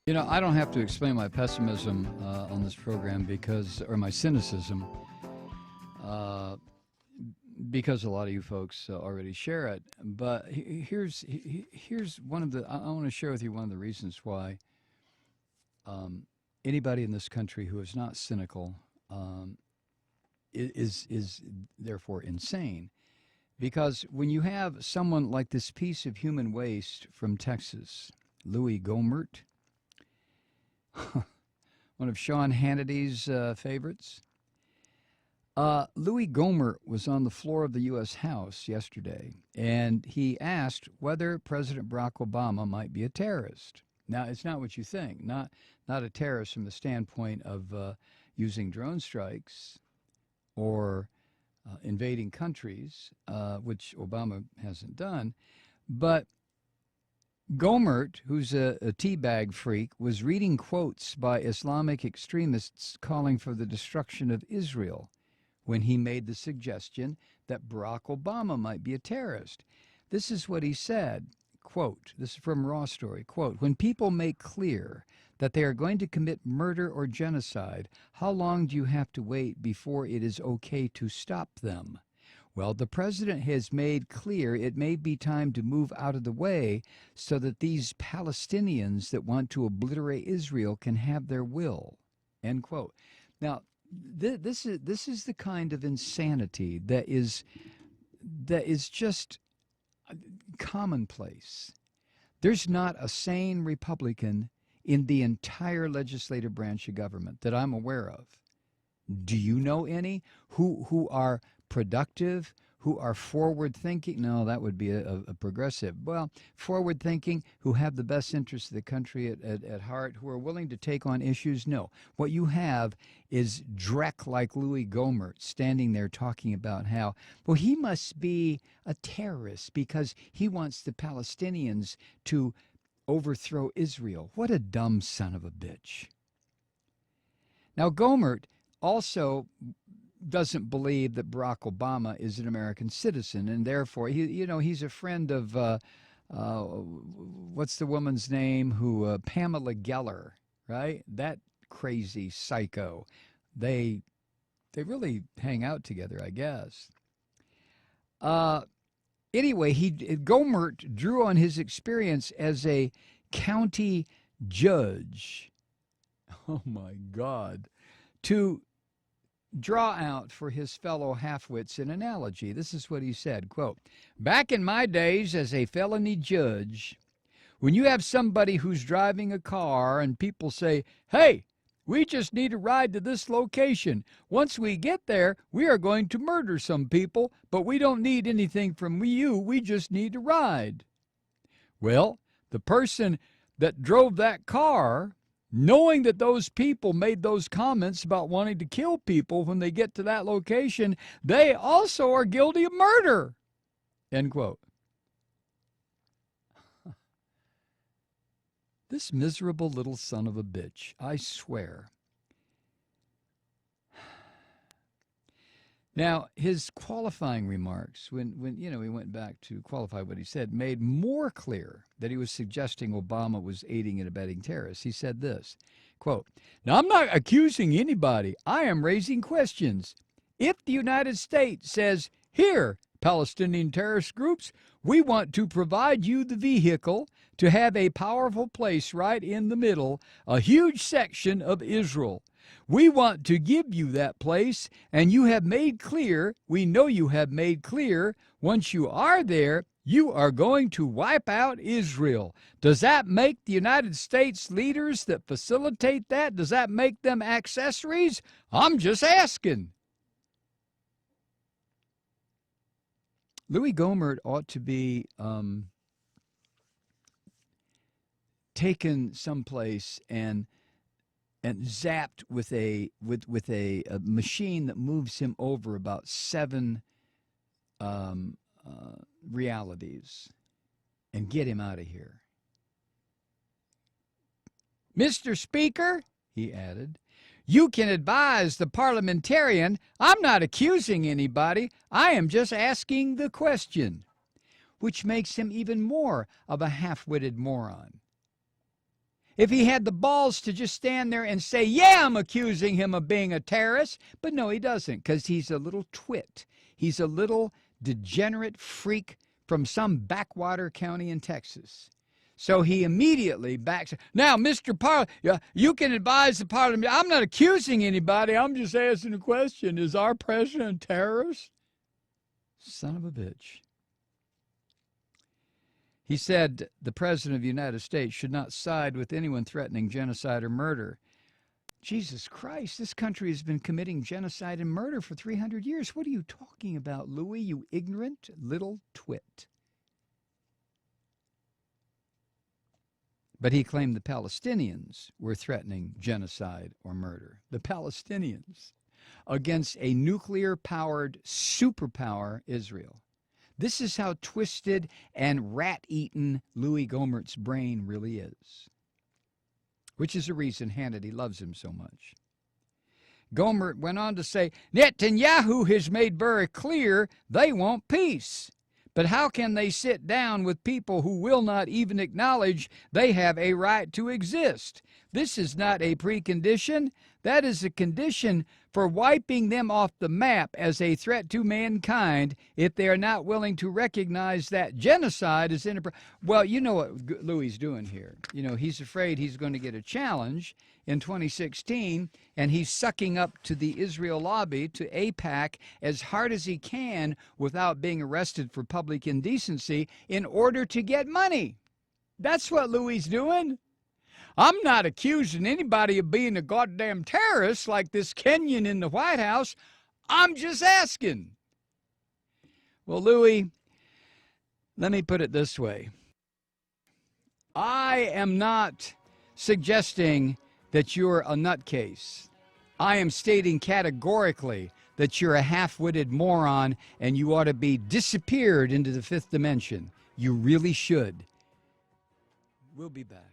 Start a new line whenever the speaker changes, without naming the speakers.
You know, I don't have to explain my pessimism on this program or my cynicism, uh, because a lot of you folks already share it. But here's one of the. I want to share with you one of the reasons why anybody in this country who is not cynical is therefore insane. Because when you have someone like this piece of human waste from Texas, Louie Gohmert, one of Sean Hannity's favorites. Louie Gohmert was on the floor of the U.S. House yesterday, and he asked whether President Barack Obama might be a terrorist. Now, it's not what you think, not a terrorist from the standpoint of using drone strikes or invading countries, which Obama hasn't done, but Gohmert, who's a teabag freak, was reading quotes by Islamic extremists calling for the destruction of Israel when he made the suggestion that Barack Obama might be a terrorist. This is what he said, quote, this is from Raw Story, quote, when people make clear that they are going to commit murder or genocide, how long do you have to wait before it is okay to stop them? Well, the president has made clear it may be time to move out of the way so that these Palestinians that want to obliterate Israel can have their will, end quote. Now, this is the kind of insanity that is just commonplace. There's not a sane Republican in the entire legislative branch of government that I'm aware of. Do you know any who are productive, who are forward-thinking? No, that would be a progressive. Well, forward-thinking, who have the best interests of the country at heart, who are willing to take on issues? No. What you have is dreck like Louie Gohmert standing there talking about how, well, he must be a terrorist because he wants the Palestinians to overthrow Israel. What a dumb son of a bitch. Now, Gohmert also doesn't believe that Barack Obama is an American citizen, and therefore, he's a friend of what's the woman's name who Pamela Geller, right? That crazy psycho. They really hang out together, I guess. Anyway, Gohmert drew on his experience as a county judge. Oh my God. To draw out for his fellow halfwits an analogy. This is what he said, quote, back in my days as a felony judge, when you have somebody who's driving a car and people say, hey, we just need a ride to this location. Once we get there, we are going to murder some people, but we don't need anything from you. We just need a ride. Well, the person that drove that car, knowing that those people made those comments about wanting to kill people when they get to that location, they also are guilty of murder, end quote. This miserable little son of a bitch, I swear. Now, his qualifying remarks, when he went back to qualify what he said, made more clear that he was suggesting Obama was aiding and abetting terrorists. He said this, quote, now, I'm not accusing anybody. I am raising questions. If the United States says, here, Palestinian terrorist groups, we want to provide you the vehicle to have a powerful place right in the middle, a huge section of Israel. We want to give you that place, and you have made clear, we know you have made clear, once you are there, you are going to wipe out Israel. Does that make the United States leaders that facilitate that, does that make them accessories? I'm just asking. Louie Gohmert ought to be taken someplace and zapped with a machine that moves him over about 7 realities and get him out of here. Mr. Speaker, he added, you can advise the parliamentarian. I'm not accusing anybody. I am just asking the question, which makes him even more of a half-witted moron. If he had the balls to just stand there and say, yeah, I'm accusing him of being a terrorist. But no, he doesn't, because he's a little twit. He's a little degenerate freak from some backwater county in Texas. So he immediately backs. Now, Mr. Parliament, you can advise the Parliament. I'm not accusing anybody. I'm just asking a question. Is our president a terrorist? Son of a bitch. He said the president of the United States should not side with anyone threatening genocide or murder. Jesus Christ, this country has been committing genocide and murder for 300 years. What are you talking about, Louie, you ignorant little twit? But he claimed the Palestinians were threatening genocide or murder. The Palestinians against a nuclear-powered superpower, Israel. This is how twisted and rat-eaten Louie Gohmert's brain really is, which is the reason Hannity loves him so much. Gohmert went on to say, Netanyahu has made very clear they want peace. But how can they sit down with people who will not even acknowledge they have a right to exist? This is not a precondition. That is a condition for wiping them off the map as a threat to mankind if they are not willing to recognize that genocide is inappropriate. Well, you know what Louie's doing here. You know, he's afraid he's going to get a challenge in 2016, and he's sucking up to the Israel lobby, to AIPAC, as hard as he can without being arrested for public indecency in order to get money. That's what Louie's doing. I'm not accusing anybody of being a goddamn terrorist like this Kenyan in the White House. I'm just asking. Well, Louie, let me put it this way. I am not suggesting that you're a nutcase. I am stating categorically that you're a half-witted moron and you ought to be disappeared into the fifth dimension. You really should. We'll be back.